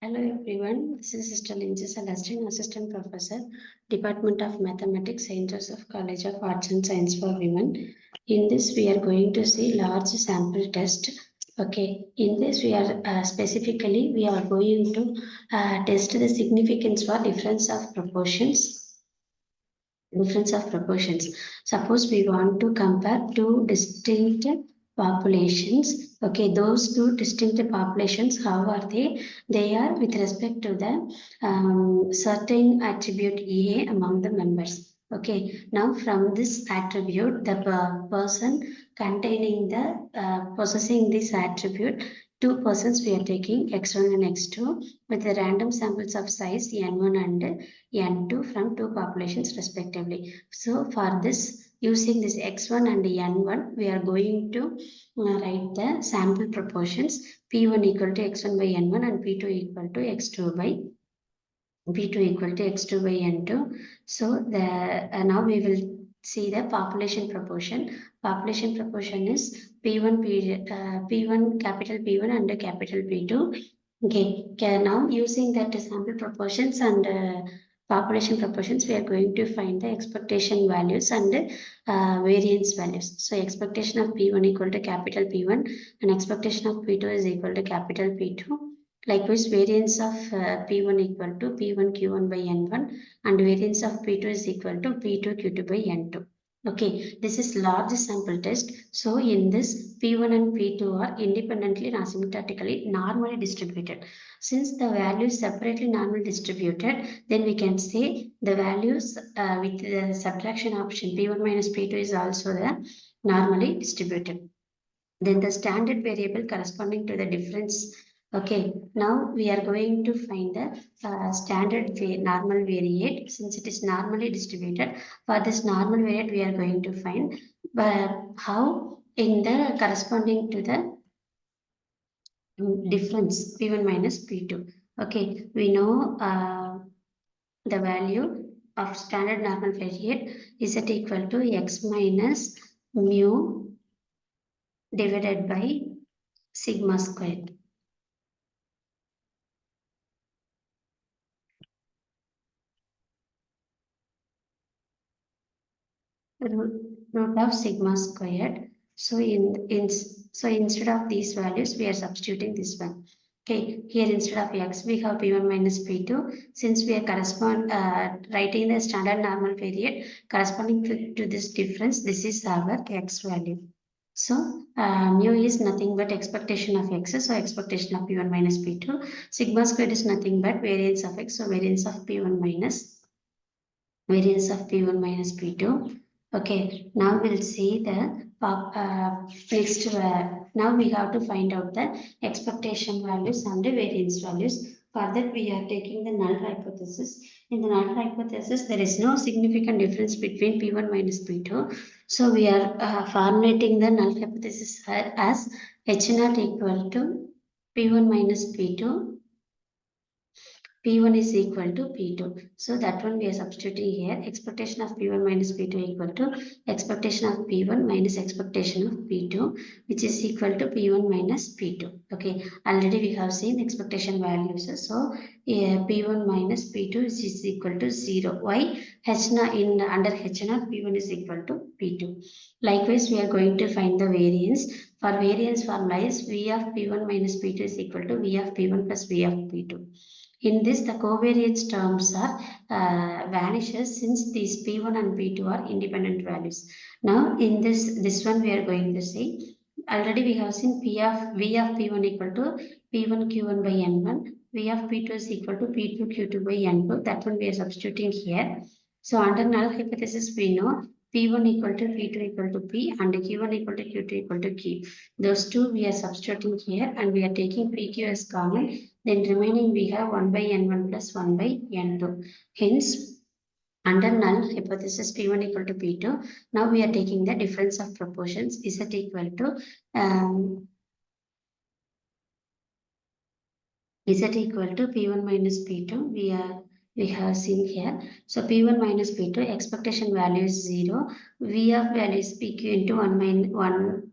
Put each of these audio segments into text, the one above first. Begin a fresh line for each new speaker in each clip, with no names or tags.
Hello everyone, this is Sister Lindsay Celestine, Assistant Professor, Department of Mathematics, St. Josephs College of Arts and Science for Women. In this, we are going to see large sample test. Okay, in this specifically we are going to test the significance for difference of proportions. Difference of proportions. Suppose we want to compare two distinct populations. Okay, those two distinct populations, how are they? They are with respect to the certain attribute A among the members. Okay, now from this attribute, the person containing the possessing this attribute, two persons we are taking x1 and x2 with the random samples of size n1 and N2 from two populations respectively. So for this, using this X1 and N1, we are going to write the sample proportions P1 equal to X1 by N1 and P2 equal to X2 by P2 equal to X2 by N2. So now we will see the population proportion. Population proportion is P1 capital P1 and capital P2. Okay, now using that sample proportions and population proportions, we are going to find the expectation values and variance values. So expectation of P1 equal to capital P1 and expectation of P2 is equal to capital P2. Likewise, variance of P1 equal to P1 Q1 by N1 and variance of P2 is equal to P2 Q2 by N2. Okay, this is large sample test. So in this, P1 and P2 are independently and asymptotically normally distributed. Since the values separately normally distributed, then we can say the values with the subtraction option P1 minus P2 is also the normally distributed. Then the standard variable corresponding to the difference. Okay, now we are going to find the normal variate. Since it is normally distributed, for this normal variate we are going to find how in the corresponding to the difference P1 minus P2. Okay, we know the value of standard normal variate is equal to x minus mu divided by sigma squared. Root of sigma squared. So instead of these values, we are substituting this one. Okay, here instead of x, we have P1 minus P2. Since we are writing the standard normal variate corresponding to this difference, this is our x value. So mu is nothing but expectation of x, so expectation of P1 minus P2. Sigma squared is nothing but variance of x, so variance of P1 minus P2. Okay, now we'll see the next. Now we have to find out the expectation values and the variance values. For that, we are taking the null hypothesis. In the null hypothesis, there is no significant difference between P1 minus P2. So we are formulating the null hypothesis as H naught equal to P1 minus P2. P1 is equal to P2. So that one we are substituting here. Expectation of P1 minus P2 equal to expectation of P1 minus expectation of P2, which is equal to P1 minus P2. Okay, already we have seen expectation values. So P1 minus P2 is equal to 0. Why? Under H0, P1 is equal to P2. Likewise, we are going to find the variance. For variance formula is V of P1 minus P2 is equal to V of P1 plus V of P2. In this, the covariance terms are vanishes since these P1 and P2 are independent values. Now, in this one we are going to see, already we have seen V of P1 equal to P1 Q1 by N1, V of P2 is equal to P2 Q2 by N2. That one we are substituting here. So under null hypothesis, we know P1 equal to P2 equal to P and Q1 equal to Q2 equal to Q. Those two we are substituting here and we are taking PQ as common. Then remaining we have 1 by N1 plus 1 by N2. Hence, under null hypothesis P1 equal to P2, now we are taking the difference of proportions Z equal to P1 minus P2. We have seen here. So P1 minus P2 expectation value is 0. V of value is PQ into 1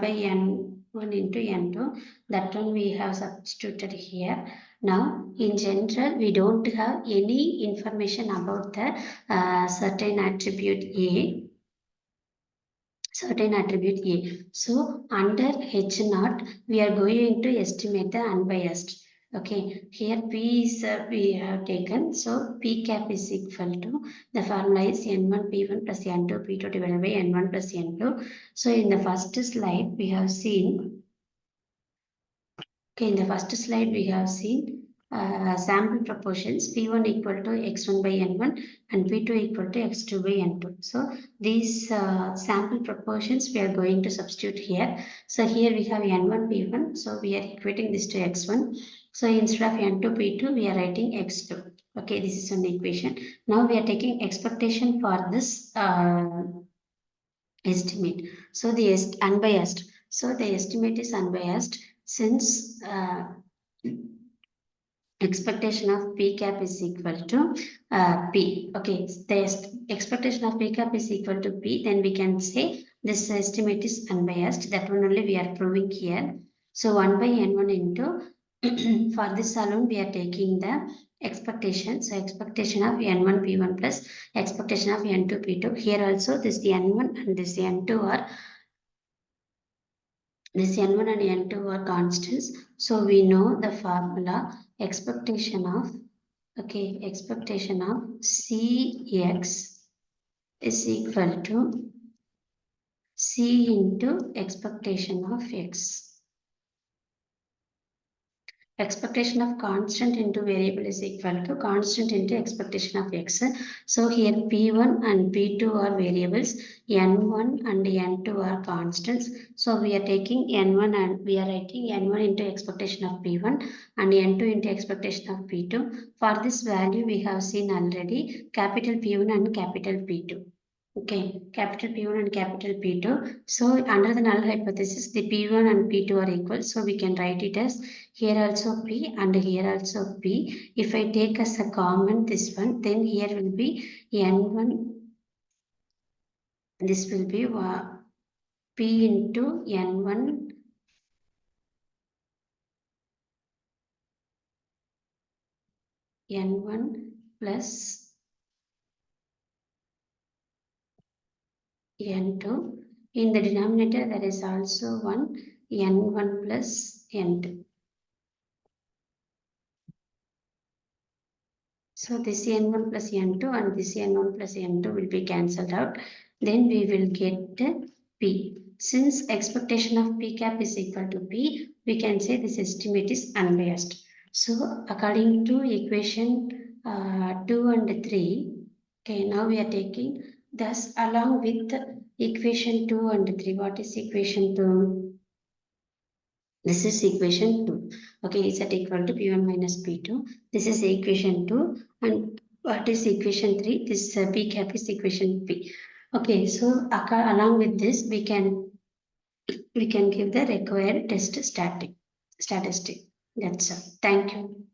by N1 into N2. That one we have substituted here. Now, in general, we don't have any information about the certain attribute A. So under H naught, we are going to estimate the unbiased. Okay, here P is we have taken. So P cap is equal to, the formula is N1 P1 plus N2 P2 divided by N1 plus N2. So in the first slide, we have seen. Okay, in the first slide, we have seen sample proportions P1 equal to x1 by n1 and P2 equal to x2 by n2. So these sample proportions we are going to substitute here. So here we have n1 P1. So we are equating this to x1. So instead of n2 P2, we are writing x2. Okay, this is an equation. Now we are taking expectation for this estimate. So the unbiased. So the estimate is unbiased since expectation of P cap is equal to P. Okay, the expectation of P cap is equal to P, then we can say this estimate is unbiased. That one only we are proving here. So 1 by N1 into, for this alone we are taking the expectation. So expectation of N1 P1 plus expectation of N2 P2. Here also this N1 and this N2 are, this N1 and N2 are constants. So we know the formula expectation of, okay, expectation of Cx is equal to C into expectation of X. Expectation of constant into variable is equal to constant into expectation of X. So here P1 and P2 are variables, N1 and N2 are constants. So we are taking N1 and we are writing N1 into expectation of P1 and N2 into expectation of P2. For this value we have seen already capital P1 and capital P2. Okay, capital P1 and capital P2. So under the null hypothesis, the P1 and P2 are equal. So we can write it as here also P and here also P. If I take as a common this one, then here will be N1. This will be P into N1 N1 plus N2. In the denominator, there is also one N1 plus N2. So this N1 plus N2 and this N1 plus N2 will be cancelled out. Then we will get P. Since expectation of P cap is equal to P, we can say this estimate is unbiased. So according to equation 2 and 3, okay, now we are taking thus along with equation 2 and 3. What is equation 2? This is equation 2. Okay, is that equal to P1 minus P2? This is equation 2. And what is equation 3? This P cap is equation P. Okay, so along with this, we can give the required test statistic. That's all. Thank you.